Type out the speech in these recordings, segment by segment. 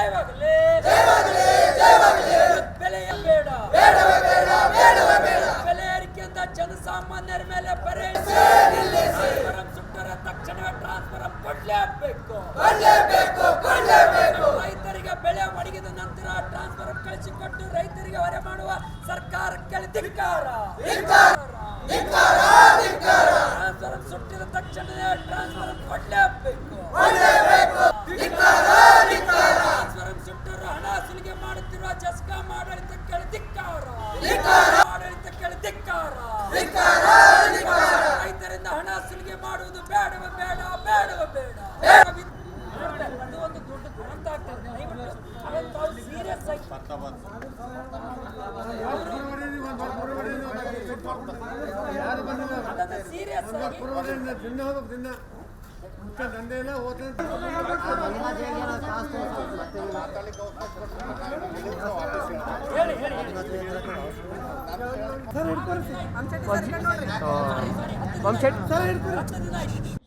ಜಯವಾಗಲಿ ಬೆಲೆಯ ಬೇಡ ಬೆಲೆ ಏರಿಕೆಯಿಂದ ಜನಸಾಮಾನ್ಯರ ಮೇಲೆ ಸುಟ್ಟರೆ ತಕ್ಷಣವೇ ಟ್ರಾನ್ಸ್ಫರ್ ಕೊಡಲೇಬೇಕು. ರೈತರಿಗೆ ಬೆಳೆ ಒಣಗಿದ ನಂತರ ಟ್ರಾನ್ಸ್ಫರ್ ಕಳಿಸಿಕೊಟ್ಟು ರೈತರಿಗೆ ಹೊರೆ ಮಾಡುವ ಸರ್ಕಾರಕ್ಕೆ ಧಿಕ್ಕಾರ. ಟ್ರಾನ್ಸ್ಫರ್ ಸುಟ್ಟಿದ ತಕ್ಷಣವೇ ಟ್ರಾನ್ಸ್ಫರ್ ಕೊಡಲೇಬೇಕು. ಟ್ರಾನ್ಸ್ಫರ್ ಸುಟ್ಟರು ಹಣ ಸುಲಿಗೆ ಮಾಡುತ್ತಿರುವ ಜೆಸ್ಕಾಂ ಆಡಳಿತಕ್ಕೆ ಧಿಕ್ಕಾರ. ರೈತರಿಂದ ಹಣ ಸುಲಿಗೆ ಮಾಡುವುದು ಬೇಡವೇ ಬೇಡ. ಅದು ಒಂದು ದೊಡ್ಡ ದುರಂತ ಆಗ್ತದೆ. ಅದನ್ನು ತಾವು ಸೀರಿಯಸ್ ಆಗಿ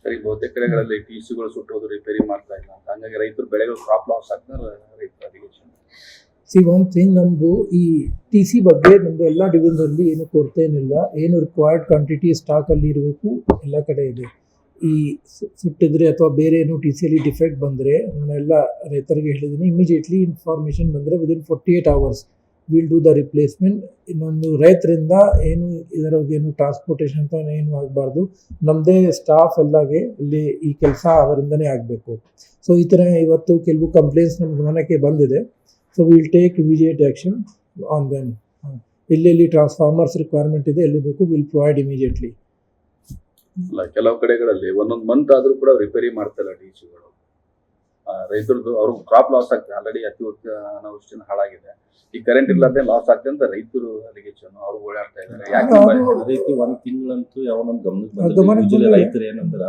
ಸರಿ, ಬಹುತೇಕ ಕಡೆಗಳಲ್ಲಿ ಟಿಸಿಗಳು ಸುಟ್ಟೋದು, ರಿಪೇರಿ ಮಾಡ್ತಾ ಇಲ್ಲ ಅಂತ, ಹಂಗಾಗಿ ರೈತರು ಬೆಳೆಗಳು ಕ್ರಾಪ್ ಲಾಸ್ ಆಗ್ತಾರೆ. ರೈತರ ಒನ್ ಥಿಂಗ್, ನಮ್ಮದು ಈ ಟಿ ಸಿ ಬಗ್ಗೆ ನಮ್ಮದು ಎಲ್ಲ ಡಿವಿಷನಲ್ಲಿ ಏನು ಕೊರತೆ ಏನಿಲ್ಲ. ಏನು ರಿಕ್ವೈರ್ಡ್ ಕ್ವಾಂಟಿಟಿ ಸ್ಟಾಕಲ್ಲಿ ಇರಬೇಕು ಎಲ್ಲ ಕಡೆ ಇದೆ. ಈ ಸುಟ್ಟಿದ್ರೆ ಅಥವಾ ಬೇರೆ ಏನು ಟಿ ಸಿಯಲ್ಲಿ ಡಿಫೆಕ್ಟ್ ಬಂದರೆ ನಾನೆಲ್ಲ ರೈತರಿಗೆ ಹೇಳಿದ್ದೀನಿ, ಇಮಿಡಿಯೇಟ್ಲಿ ಇನ್ಫಾರ್ಮೇಷನ್ ಬಂದರೆ within 48 hours will do the replacement. ಇನ್ನೊಂದು ರೈತರಿಂದ ಏನು ಇದರಾಗೇನು ಟ್ರಾನ್ಸ್ಪೋರ್ಟೇಷನ್ ಅಂತ ಏನು ಆಗಬಾರ್ದು. ನಮ್ಮದೇ ಸ್ಟಾಫ್ ಎಲ್ಲಾಗೆ ಇಲ್ಲಿ ಈ ಕೆಲಸ ಅವರಿಂದನೇ ಆಗಬೇಕು. ಸೊ ಈ ಥರ ಇವತ್ತು ಕೆಲವು ಕಂಪ್ಲೇಂಟ್ಸ್ ನಮ್ಮ ಗಮನಕ್ಕೆ ಬಂದಿದೆ. So will take immediate action on them. ಎಲ್ಲೆಲ್ಲಿ ಟ್ರಾನ್ಸ್ಫಾರ್ಮರ್ಸ್ ರಿಕ್ವೈರ್ಮೆಂಟ್ ಇದೆ, ಎಲ್ಲಿ ಬೇಕು, ವಿಲ್ ಪ್ರೊವೈಡ್ ಇಮಿಡಿಯೇಟ್ಲಿ. ಕೆಲವು ಕಡೆಗಳಲ್ಲಿ ಒಂದೊಂದು ಮಂತ್ ಆದ್ರೂ ಕೂಡ ರಿಪೇರಿ ಮಾಡ್ತಾ ಇಲ್ಲ ಟಿಸಿಗಳು. ರೈತರದ್ದು ಅವ್ರ ಕ್ರಾಪ್ ಲಾಸ್ ಆಗ್ತದೆ. ಆಲ್ರೆಡಿ ಅತಿವೃಷ್ಟಿನ ಹಾಳಾಗಿದೆ. ಈ ಕರೆಂಟ್ ಇಲ್ಲದೆ ಲಾಸ್ ಆಗ್ತದೆ ಅಂತ ರೈತರು ಅಲಿಗೇಷನ್ ಅವ್ರು ಓಡಾಡ್ತಾ ಇದ್ದಾರೆ. ರೀತಿ ಒಂದ್ ತಿಂಗಳಂತೂ ಯಾವ ನಮ್ ಗಮನಕ್ಕೆ ರೈತರು ಏನಂದ್ರ,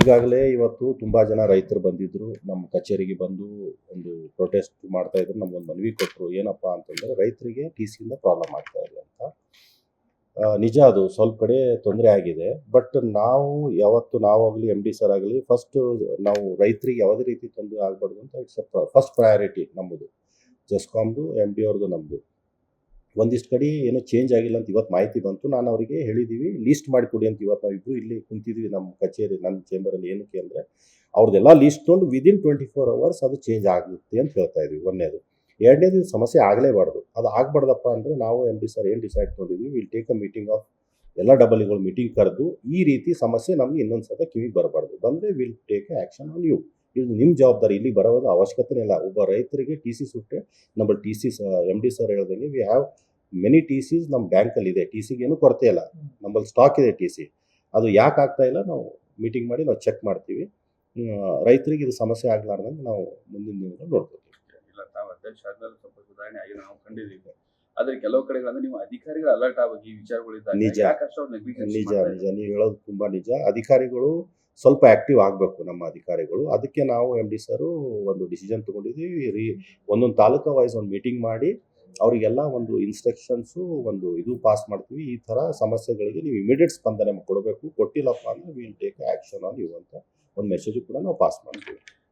ಈಗಾಗಲೇ ಇವತ್ತು ತುಂಬಾ ಜನ ರೈತರು ಬಂದಿದ್ರು, ನಮ್ಮ ಕಚೇರಿಗೆ ಬಂದು ಒಂದು ಪ್ರೊಟೆಸ್ಟ್ ಮಾಡ್ತಾ ಇದ್ರು. ನಮ್ಗೊಂದು ಮನವಿ ಕೊಟ್ಟರು. ಏನಪ್ಪಾ ಅಂತಂದ್ರೆ, ರೈತರಿಗೆ ಟಿ ಸಿಯಿಂದ ಪ್ರಾಬ್ಲಮ್ ಆಗ್ತಾ ಇದೆ ಅಂತ. ನಿಜ, ಅದು ಸ್ವಲ್ಪ ಕಡೆ ತೊಂದರೆ ಆಗಿದೆ. ಬಟ್ ನಾವಾಗಲಿ ಎಮ್ ಡಿ ಸರ್ ಆಗಲಿ ಫಸ್ಟ್ ನಾವು ರೈತರಿಗೆ ಯಾವುದೇ ರೀತಿ ತೊಂದರೆ ಆಗಬಾರ್ದು ಅಂತ ಇಟ್ಸ್ ಫಸ್ಟ್ ಪ್ರಯಾರಿಟಿ ನಮ್ಮದು, ಜೆಸ್ಕಾಮ್ದು, ಎಮ್ ಡಿ ಅವ್ರದ್ದು, ನಮ್ಮದು. ಒಂದಿಷ್ಟು ಕಡೆ ಏನೋ ಚೇಂಜ್ ಆಗಿಲ್ಲ ಅಂತ ಇವತ್ತು ಮಾಹಿತಿ ಬಂತು. ನಾನು ಅವರಿಗೆ ಹೇಳಿದ್ದೀವಿ, ಲೀಸ್ಟ್ ಮಾಡಿಕೊಡಿ ಅಂತ. ಇವತ್ತು ನಾವು ಇಬ್ಬರು ಇಲ್ಲಿ ಕುಂತಿದ್ವಿ ನಮ್ಮ ಕಚೇರಿ, ನನ್ನ ಚೇಂಬರಲ್ಲಿ. ಏನಕ್ಕೆ ಅಂದರೆ ಅವ್ರದ್ದೆಲ್ಲ ಲೀಸ್ಟ್ ತೊಗೊಂಡು ವಿದಿನ್ 24 hours ಅದು ಚೇಂಜ್ ಆಗುತ್ತೆ ಅಂತ ಹೇಳ್ತಾ ಇದ್ವಿ. ಒಂದನೇದು. ಎರಡನೇದು, ಸಮಸ್ಯೆ ಆಗಲೇಬಾರ್ದು. ಅದು ಆಗಬಾರ್ದಪ್ಪ ಅಂದರೆ ನಾವು ಎಮ್ ಡಿ ಸರ್ ಏನು ಡಿಸೈಡ್ ತೊಗೊಂಡಿದ್ವಿ, will take a meeting of ಎಲ್ಲ ಡಬಲ್ಗಳು ಮೀಟಿಂಗ್ ಕರೆದು, ಈ ರೀತಿ ಸಮಸ್ಯೆ ನಮಗೆ ಇನ್ನೊಂದು ಸಲ ಕಿವಿಗೆ ಬರಬಾರ್ದು. ಬಂದರೆ will take action on you. ಇದು ನಿಮ್ಮ ಜವಾಬ್ದಾರಿ. ಇಲ್ಲಿ ಬರೋದು ಅವಶ್ಯಕತೆ ಇಲ್ಲ. ಒಬ್ಬ ರೈತರಿಗೆ ಟಿ ಸಿ ಸುಟ್ಟರೆ ನಮ್ಮ T C M D sir ಹೇಳ್ದಂಗೆ ವಿ ಹ್ಯಾವ್ ಮೆನಿ ಟಿ ಸಿಸ್ ನಮ್ಮ ಬ್ಯಾಂಕಲ್ಲಿ ಇದೆ. ಟಿ ಸಿಗೆ ಏನು ಕೊರತೆ ಇಲ್ಲ, ನಮ್ಮಲ್ಲಿ ಸ್ಟಾಕ್ ಇದೆ ಟಿ ಸಿ. ಅದು ಯಾಕೆ ಆಗ್ತಾ ಇಲ್ಲ, ನಾವು ಮೀಟಿಂಗ್ ಮಾಡಿ ನಾವು ಚೆಕ್ ಮಾಡ್ತೀವಿ. ರೈತರಿಗೆ ಇದು ಸಮಸ್ಯೆ ಆಗಲಾರ್ದಂಗೆ ನಾವು ಮುಂದಿನ ದಿನಗಳಲ್ಲಿ ನೋಡ್ತೀವಿ. ಇಲ್ಲ, ತಾವು ಅಧ್ಯಕ್ಷ ಆದ್ಮೇಲೆ ಸ್ವಲ್ಪ ಸುಧಾರಣೆ ಆಗಿ ನಾವು ಕಂಡಿದ್ದೀವಿ. ಆದ್ರೆ ಕೆಲವು ಕಡೆಗಳಂದ್ರೆ ನೀವು ಅಧಿಕಾರಿಗಳು ಅಲರ್ಟ್ ಆಗಿ ಈ ವಿಚಾರಗಳಿದ್ದಾಗ ನಿಜ ನೀವು ಹೇಳೋದು ತುಂಬಾ ನಿಜ. ಅಧಿಕಾರಿಗಳು ಸ್ವಲ್ಪ ಆಕ್ಟಿವ್ ಆಗಬೇಕು, ನಮ್ಮ ಅಧಿಕಾರಿಗಳು. ಅದಕ್ಕೆ ನಾವು ಎಮ್ ಡಿ ಸರು ಒಂದು ಡಿಸಿಷನ್ ತೊಗೊಂಡಿದ್ದೀವಿ. ಒಂದೊಂದು ತಾಲೂಕಾ ವೈಸ್ ಒಂದು ಮೀಟಿಂಗ್ ಮಾಡಿ ಅವರಿಗೆಲ್ಲ ಒಂದು ಇನ್ಸ್ಟ್ರಕ್ಷನ್ಸು, ಒಂದು ಇದು ಪಾಸ್ ಮಾಡ್ತೀವಿ. ಈ ಥರ ಸಮಸ್ಯೆಗಳಿಗೆ ನೀವು ಇಮಿಡಿಯೇಟ್ ಸ್ಪಂದನೆ ಕೊಡಬೇಕು. ಕೊಟ್ಟಿಲ್ಲಪ್ಪ ಅಂದರೆ will take action on you ಅಂತ ಒಂದು ಮೆಸೇಜು ಕೂಡ ನಾವು ಪಾಸ್ ಮಾಡ್ತೀವಿ.